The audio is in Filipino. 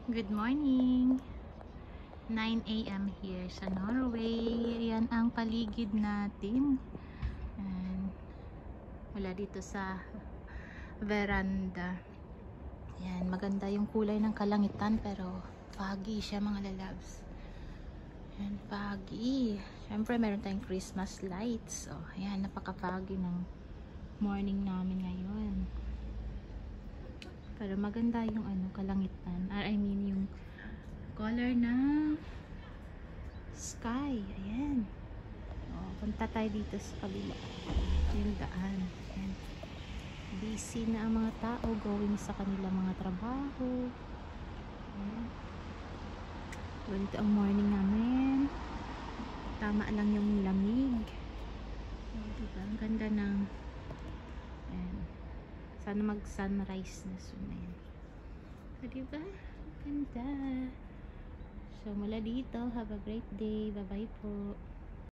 Good morning! 9 AM here sa Norway. Yan ang paligid natin. And wala dito sa veranda. Yan, maganda yung kulay ng kalangitan pero foggy siya mga lalabs. Yan, foggy. Siyempre meron tayong Christmas lights. Oh, yan, napaka-foggy ng morning namin ngayon. Pero maganda yung kalangitan. I mean yung color ng sky. Ayan. O, punta tayo dito sa kabila. Yung daan. Ayan. Busy na ang mga tao going sa kanilang mga trabaho. Ayan. Ganito ang morning namin. Tama lang yung lamig. Ayan, diba? Ang ganda ng ayan. Sana mag-sunrise na soon. Ayan. So, diba? Ganda. So, mula dito, have a great day. Bye-bye po.